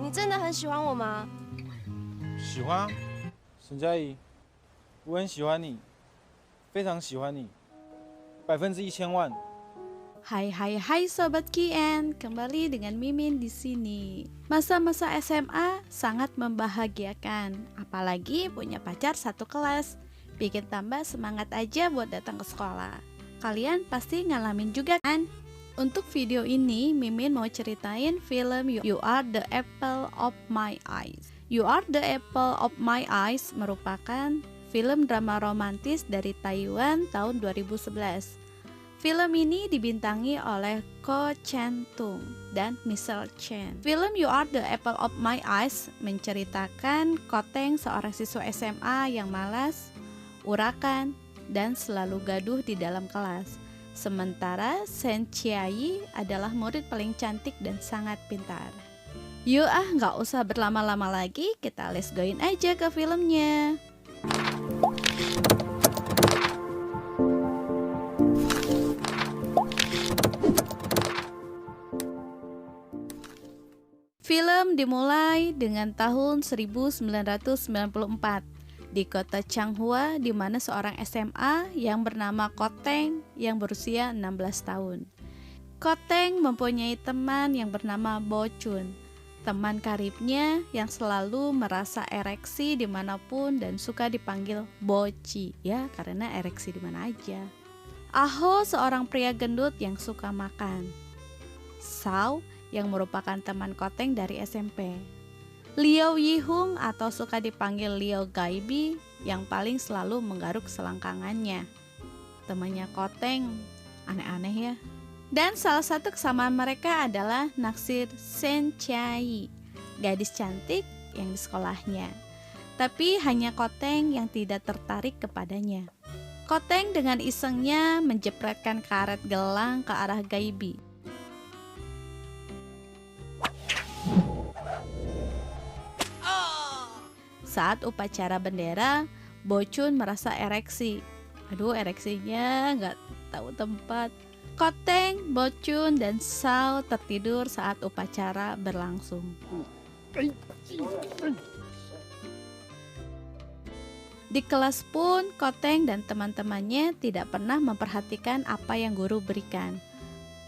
你真的很喜欢我吗？喜欢啊，沈佳宜，我很喜欢你，非常喜欢你，1000%。Hai Sobat KN, kembali dengan Mimin di sini. Masa-masa SMA sangat membahagiakan, apalagi punya pacar satu kelas. Bikin tambah semangat aja buat datang ke sekolah. Kalian pasti ngalamin juga kan? Untuk video ini, Mimin mau ceritain film You Are the Apple of My Eyes. You Are the Apple of My Eyes merupakan film drama romantis dari Taiwan tahun 2011. Film ini dibintangi oleh Ko Chan Tung dan Michelle Chen. Film You Are the Apple of My Eyes menceritakan Koteng, seorang siswa SMA yang malas, urakan, dan selalu gaduh di dalam kelas. Sementara Sen Chiayi adalah murid paling cantik dan sangat pintar. Yuk nggak usah berlama-lama lagi, kita let's goin aja ke filmnya. Film dimulai dengan tahun 1994 di kota Changhua, di mana seorang SMA yang bernama Koteng yang berusia 16 tahun. Koteng mempunyai teman yang bernama Bo Chun, teman karibnya yang selalu merasa ereksi dimanapun dan suka dipanggil Boci, ya karena ereksi di mana aja. Aho seorang pria gendut yang suka makan. Sao yang merupakan teman Koteng dari SMP. Liao Yihung atau suka dipanggil Liao Gaibi yang paling selalu menggaruk selangkangannya. Temannya Koteng, aneh-aneh ya. Dan salah satu kesamaan mereka adalah naksir Sen Chiayi, gadis cantik yang di sekolahnya. Tapi hanya Koteng yang tidak tertarik kepadanya. Koteng dengan isengnya menjepretkan karet gelang ke arah Gaibi. Saat upacara bendera, Bo Chun merasa ereksi. Aduh, ereksinya nggak tahu tempat. Koteng, Bo Chun, dan Sao tertidur saat upacara berlangsung. Di kelas pun, Koteng dan teman-temannya tidak pernah memperhatikan apa yang guru berikan.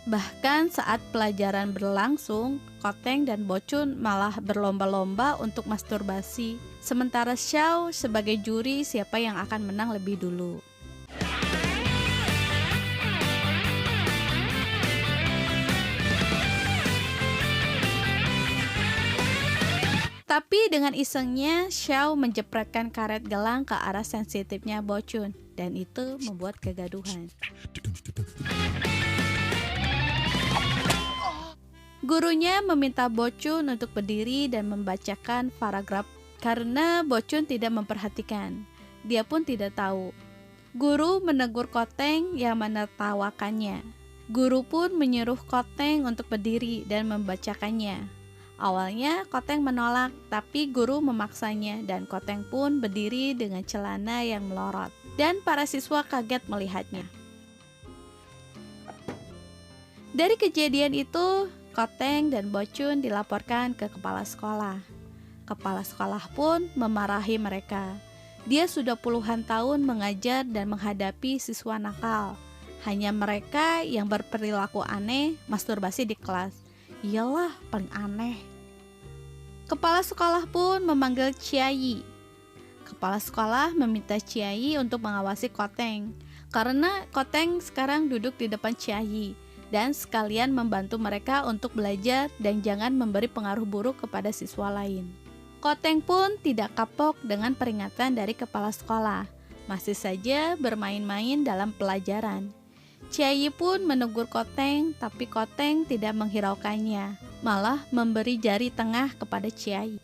Bahkan saat pelajaran berlangsung, Koteng dan Bo Chun malah berlomba-lomba untuk masturbasi. Sementara Xiao sebagai juri siapa yang akan menang lebih dulu. Tapi dengan isengnya, Xiao menjepretkan karet gelang ke arah sensitifnya Bo Chun, dan itu membuat kegaduhan. Gurunya meminta Bo Chun untuk berdiri dan membacakan paragraf karena Bo Chun tidak memperhatikan. Dia pun tidak tahu. Guru menegur Koteng yang menertawakannya. Guru pun menyuruh Koteng untuk berdiri dan membacakannya. Awalnya Koteng menolak, tapi guru memaksanya dan Koteng pun berdiri dengan celana yang melorot. Dan para siswa kaget melihatnya. Dari kejadian itu, Koteng dan Bo Chun dilaporkan ke kepala sekolah. Kepala sekolah pun memarahi mereka. Dia sudah puluhan tahun mengajar dan menghadapi siswa nakal. Hanya mereka yang berperilaku aneh, masturbasi di kelas. Iyalah, paling aneh. Kepala sekolah pun memanggil Chiayi. Kepala sekolah meminta Chiayi untuk mengawasi Koteng, karena Koteng sekarang duduk di depan Chiayi. Dan sekalian membantu mereka untuk belajar dan jangan memberi pengaruh buruk kepada siswa lain. Koteng pun tidak kapok dengan peringatan dari kepala sekolah, masih saja bermain-main dalam pelajaran. Chiayi pun menegur Koteng, tapi Koteng tidak menghiraukannya, malah memberi jari tengah kepada Chiayi.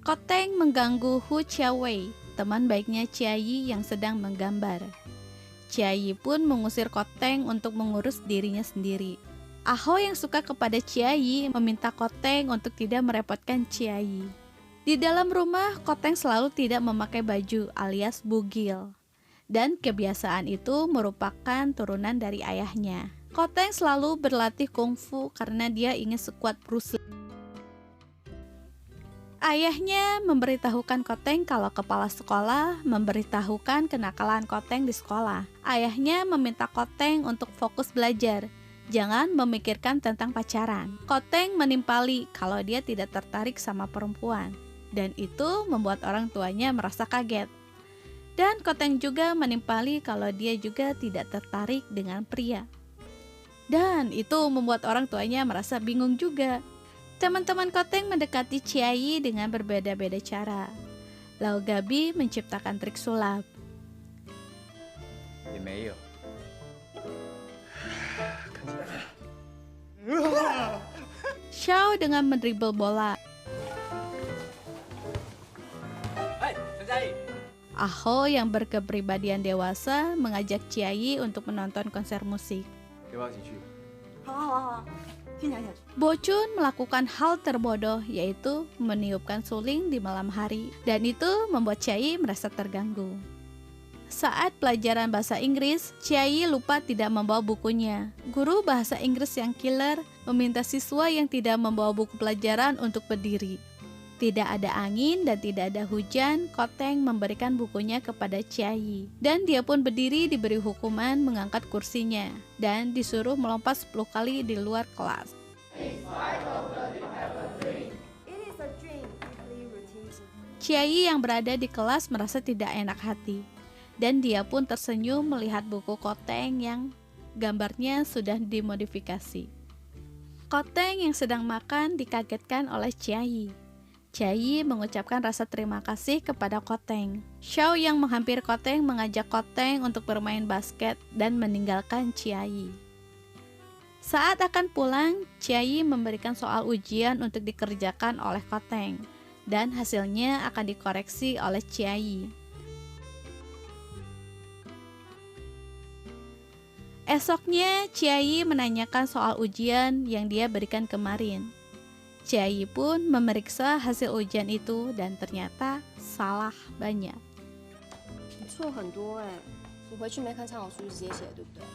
Koteng mengganggu Hu Xiaowei, teman baiknya Chiayi yang sedang menggambar. Chiayi pun mengusir Koteng untuk mengurus dirinya sendiri. Aho yang suka kepada Chiayi meminta Koteng untuk tidak merepotkan Chiayi. Di dalam rumah, Koteng selalu tidak memakai baju alias bugil. Dan kebiasaan itu merupakan turunan dari ayahnya. Koteng selalu berlatih kungfu karena dia ingin sekuat Bruce Lee. Ayahnya memberitahukan Koteng kalau kepala sekolah memberitahukan kenakalan Koteng di sekolah. Ayahnya meminta Koteng untuk fokus belajar, jangan memikirkan tentang pacaran. Koteng menimpali kalau dia tidak tertarik sama perempuan, dan itu membuat orang tuanya merasa kaget. Dan Koteng juga menimpali kalau dia juga tidak tertarik dengan pria. Dan itu membuat orang tuanya merasa bingung juga. Teman-teman Koteng mendekati Chiayi dengan berbeda-beda cara. Lau Gabi menciptakan trik sulap. 也没有。 Xiao dengan mendribble bola. 哎，陈佳怡， Aho yang berkepribadian dewasa mengajak Chiayi untuk menonton konser musik. 要不要一起去？ Bocun melakukan hal terbodoh, yaitu meniupkan suling di malam hari, dan itu membuat Chiayi merasa terganggu. Saat pelajaran bahasa Inggris, Chiayi lupa tidak membawa bukunya. Guru bahasa Inggris yang killer meminta siswa yang tidak membawa buku pelajaran untuk berdiri. Tidak ada angin dan tidak ada hujan, Koteng memberikan bukunya kepada Chiayi. Dan dia pun berdiri diberi hukuman mengangkat kursinya dan disuruh melompat 10 kali di luar kelas. Chiayi yang berada di kelas merasa tidak enak hati. Dan dia pun tersenyum melihat buku Koteng yang gambarnya sudah dimodifikasi. Koteng yang sedang makan dikagetkan oleh Chiayi. Chiayi mengucapkan rasa terima kasih kepada Koteng. Xiao yang menghampiri Koteng mengajak Koteng untuk bermain basket dan meninggalkan Chiayi. Saat akan pulang, Chiayi memberikan soal ujian untuk dikerjakan oleh Koteng, dan hasilnya akan dikoreksi oleh Chiayi. Esoknya, Chiayi menanyakan soal ujian yang dia berikan kemarin. Chiayi pun memeriksa hasil ujian itu dan ternyata salah banyak. 你错很多哎，你回去没看参考书就直接写，对不对？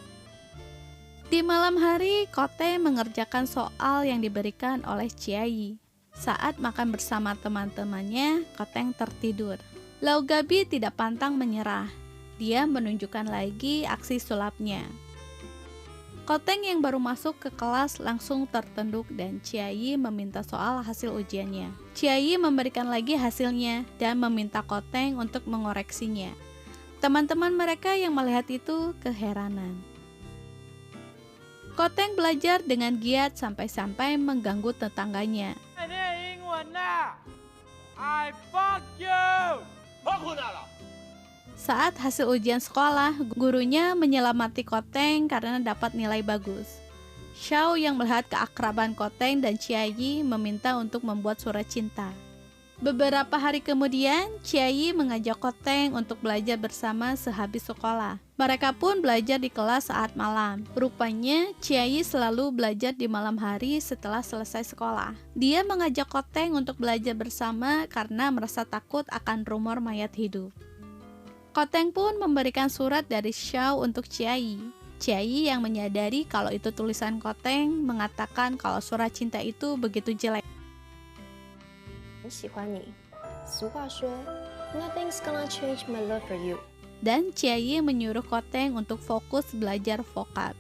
Di malam hari, Koteng mengerjakan soal yang diberikan oleh Chiayi. Saat makan bersama teman-temannya, Koteng tertidur. Lau Gabi tidak pantang menyerah. Dia menunjukkan lagi aksi sulapnya. Koteng yang baru masuk ke kelas langsung tertunduk dan Chiayi meminta soal hasil ujiannya. Chiayi memberikan lagi hasilnya dan meminta Koteng untuk mengoreksinya. Teman-teman mereka yang melihat itu keheranan. Koteng belajar dengan giat sampai-sampai mengganggu tetangganya. Ini Inggris I fuck you. Saat hasil ujian sekolah, gurunya menyelamati Koteng karena dapat nilai bagus. Xiao yang melihat keakraban Koteng dan Chiayi meminta untuk membuat surat cinta. Beberapa hari kemudian, Chiayi mengajak Koteng untuk belajar bersama sehabis sekolah. Mereka pun belajar di kelas saat malam. Rupanya, Chiayi selalu belajar di malam hari setelah selesai sekolah. Dia mengajak Koteng untuk belajar bersama karena merasa takut akan rumor mayat hidup. Koteng pun memberikan surat dari Xiao untuk Chiayi. Chiayi yang menyadari kalau itu tulisan Koteng mengatakan kalau surat cinta itu begitu jelek. 很喜欢你。俗话说 ，Nothing's gonna change my love for you。 Dan Chiayi menyuruh Koteng untuk fokus belajar vokab.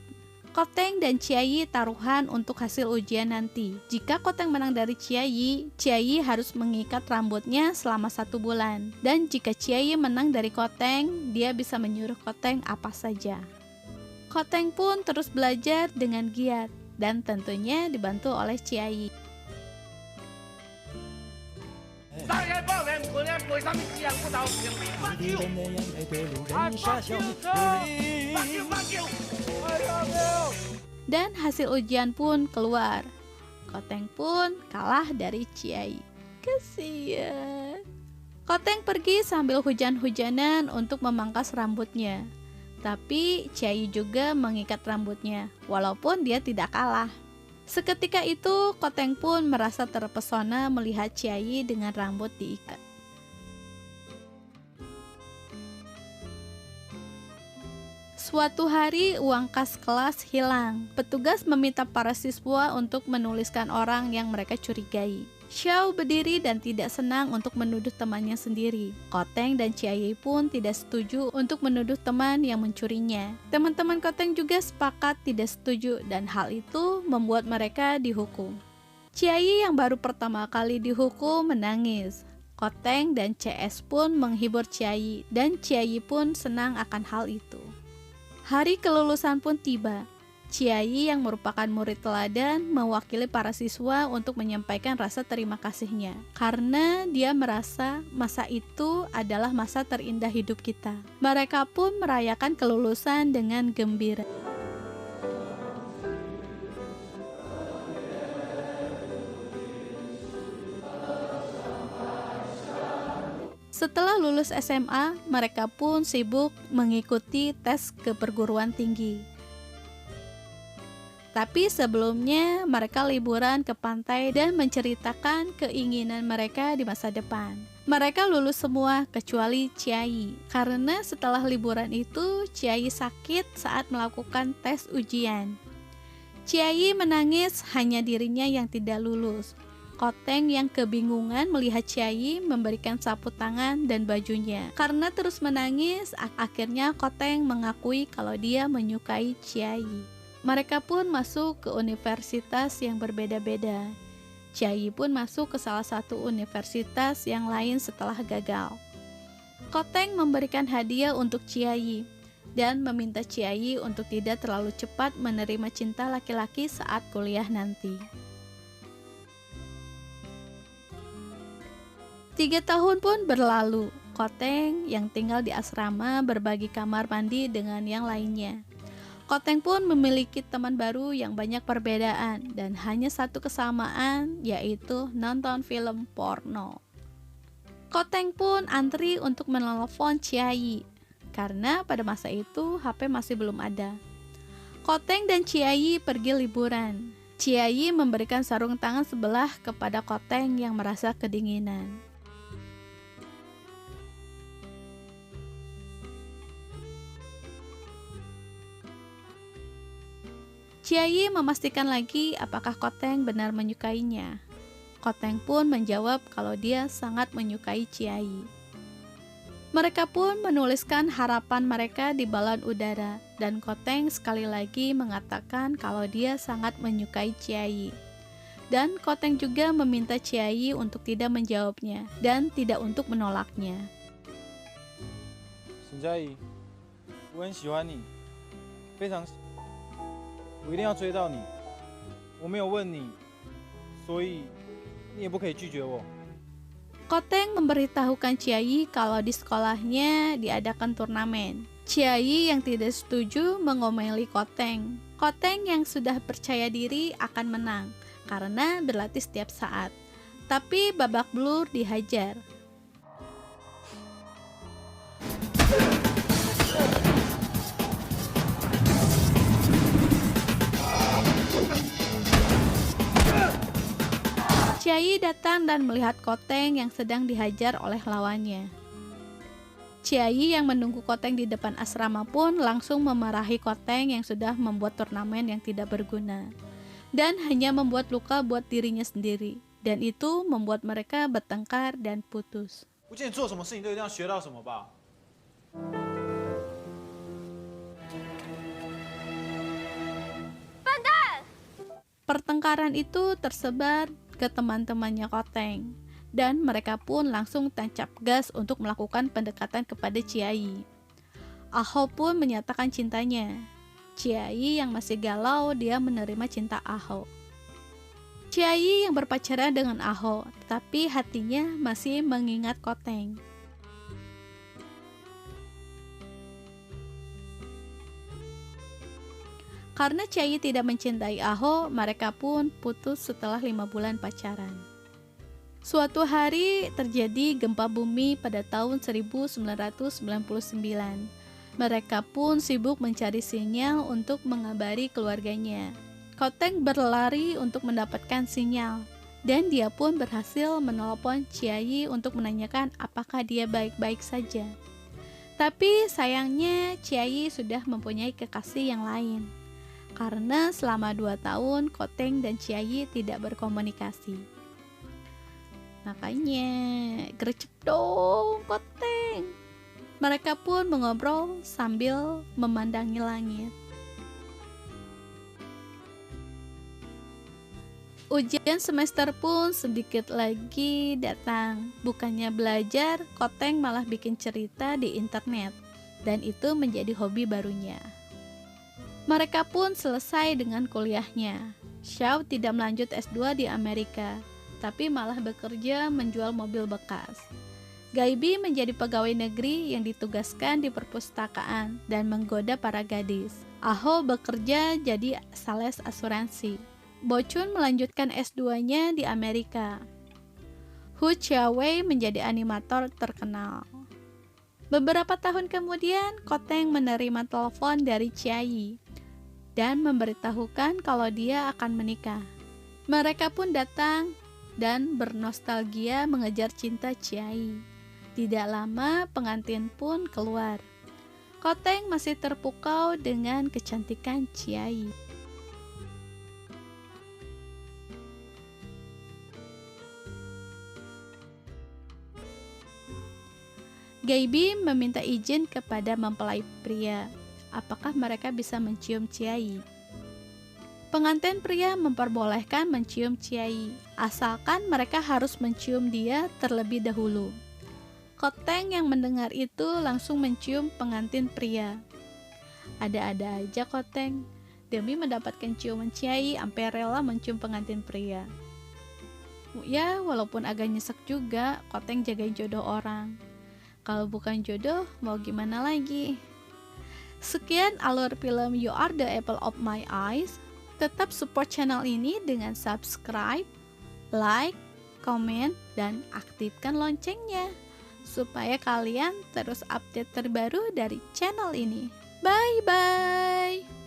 Koteng dan Chiayi taruhan untuk hasil ujian nanti. Jika Koteng menang dari Chiayi, Chiayi harus mengikat rambutnya selama 1 bulan. Dan jika Chiayi menang dari Koteng, dia bisa menyuruh Koteng apa saja. Koteng pun terus belajar dengan giat dan tentunya dibantu oleh Chiayi. Dan hasil ujian pun keluar. Koteng pun kalah dari Chiayi. Kasian. Koteng pergi sambil hujan-hujanan untuk memangkas rambutnya. Tapi Chiayi juga mengikat rambutnya, walaupun dia tidak kalah. Seketika itu, Koteng pun merasa terpesona melihat Chiayi dengan rambut diikat. Suatu hari, uang kas kelas hilang. Petugas meminta para siswa untuk menuliskan orang yang mereka curigai. Xiao berdiri dan tidak senang untuk menuduh temannya sendiri. Koteng dan Ciayi pun tidak setuju untuk menuduh teman yang mencurinya. Teman-teman Koteng juga sepakat tidak setuju dan hal itu membuat mereka dihukum. Ciayi yang baru pertama kali dihukum menangis. Koteng dan CS pun menghibur Ciayi dan Ciayi pun senang akan hal itu. Hari kelulusan pun tiba. Ciayi yang merupakan murid teladan mewakili para siswa untuk menyampaikan rasa terima kasihnya karena dia merasa masa itu adalah masa terindah hidup kita. Mereka pun merayakan kelulusan dengan gembira. Setelah lulus SMA, mereka pun sibuk mengikuti tes ke perguruan tinggi. Tapi sebelumnya mereka liburan ke pantai dan menceritakan keinginan mereka di masa depan. Mereka lulus semua kecuali Ciayi. Karena setelah liburan itu, Ciayi sakit saat melakukan tes ujian. Ciayi menangis, hanya dirinya yang tidak lulus. Koteng yang kebingungan melihat Ciayi memberikan sapu tangan dan bajunya. Karena terus menangis, akhirnya Koteng mengakui kalau dia menyukai Ciayi. Mereka pun masuk ke universitas yang berbeda-beda. Ciayi pun masuk ke salah satu universitas yang lain setelah gagal. Koteng memberikan hadiah untuk Ciayi dan meminta Ciayi untuk tidak terlalu cepat menerima cinta laki-laki saat kuliah nanti. 3 tahun pun berlalu. Koteng yang tinggal di asrama berbagi kamar mandi dengan yang lainnya. Koteng pun memiliki teman baru yang banyak perbedaan dan hanya satu kesamaan, yaitu nonton film porno. Koteng pun antri untuk menelepon Ciayi karena pada masa itu HP masih belum ada. Koteng dan Ciayi pergi liburan. Ciayi memberikan sarung tangan sebelah kepada Koteng yang merasa kedinginan. Ciayi memastikan lagi apakah Koteng benar menyukainya. Koteng pun menjawab kalau dia sangat menyukai Ciayi. Mereka pun menuliskan harapan mereka di balon udara dan Koteng sekali lagi mengatakan kalau dia sangat menyukai Ciayi. Dan Koteng juga meminta Ciayi untuk tidak menjawabnya dan tidak untuk menolaknya. Ciayi, 我很喜欢你，非常。我一定要追到你，我没有问你，所以你也不可以拒绝我。 Koteng memberitahukan Ciayi kalau di sekolahnya diadakan turnamen. Ciayi yang tidak setuju mengomeli Koteng. Koteng yang sudah percaya diri akan menang karena berlatih setiap saat. Tapi babak belur dihajar. Ciayi datang dan melihat Koteng yang sedang dihajar oleh lawannya. Ciayi yang menunggu Koteng di depan asrama pun langsung memarahi Koteng yang sudah membuat turnamen yang tidak berguna dan hanya membuat luka buat dirinya sendiri, dan itu membuat mereka bertengkar dan putus. 不见你做什么事情都一定要学到什么吧？ Pertengkaran itu tersebar ke teman-temannya Koteng dan mereka pun langsung tancap gas untuk melakukan pendekatan kepada Ciayi. Aho pun menyatakan cintanya. Ciayi yang masih galau, dia menerima cinta Aho. Ciayi yang berpacaran dengan Aho, tapi hatinya masih mengingat Koteng. Karena Ciayi tidak mencintai Aho, mereka pun putus setelah 5 bulan pacaran. Suatu hari terjadi gempa bumi pada tahun 1999. Mereka pun sibuk mencari sinyal untuk mengabari keluarganya. Koteng berlari untuk mendapatkan sinyal, dan dia pun berhasil menelepon Ciayi untuk menanyakan apakah dia baik-baik saja. Tapi sayangnya Ciayi sudah mempunyai kekasih yang lain. Karena selama 2 tahun Koteng dan Ciayi tidak berkomunikasi. Makanya, gercep dong, Koteng. Mereka pun mengobrol sambil memandangi langit. Ujian semester pun sedikit lagi datang. Bukannya belajar, Koteng malah bikin cerita di internet. Dan itu menjadi hobi barunya. Mereka pun selesai dengan kuliahnya. Xiao tidak melanjut S2 di Amerika, tapi malah bekerja menjual mobil bekas. Gaibi menjadi pegawai negeri yang ditugaskan di perpustakaan dan menggoda para gadis. Aho bekerja jadi sales asuransi. Bochun melanjutkan S2-nya di Amerika. Hu Xiaowei menjadi animator terkenal. Beberapa tahun kemudian, Koteng menerima telepon dari Chiayi dan memberitahukan kalau dia akan menikah. Mereka pun datang dan bernostalgia mengejar cinta Chiayi. Tidak lama pengantin pun keluar. Koteng masih terpukau dengan kecantikan Chiayi. Gaibi meminta izin kepada mempelai pria. Apakah mereka bisa mencium Chiayi? Pengantin pria memperbolehkan mencium Chiayi, asalkan mereka harus mencium dia terlebih dahulu. Koteng yang mendengar itu langsung mencium pengantin pria. Ada-ada aja Koteng, demi mendapatkan ciuman Chiayi sampai rela mencium pengantin pria. Ya, walaupun agak nyesek juga, Koteng jagain jodoh orang. Kalau bukan jodoh, mau gimana lagi? Sekian alur film You Are the Apple of My Eyes. Tetap support channel ini dengan subscribe, like, komen, dan aktifkan loncengnya supaya kalian terus update terbaru dari channel ini. Bye-bye!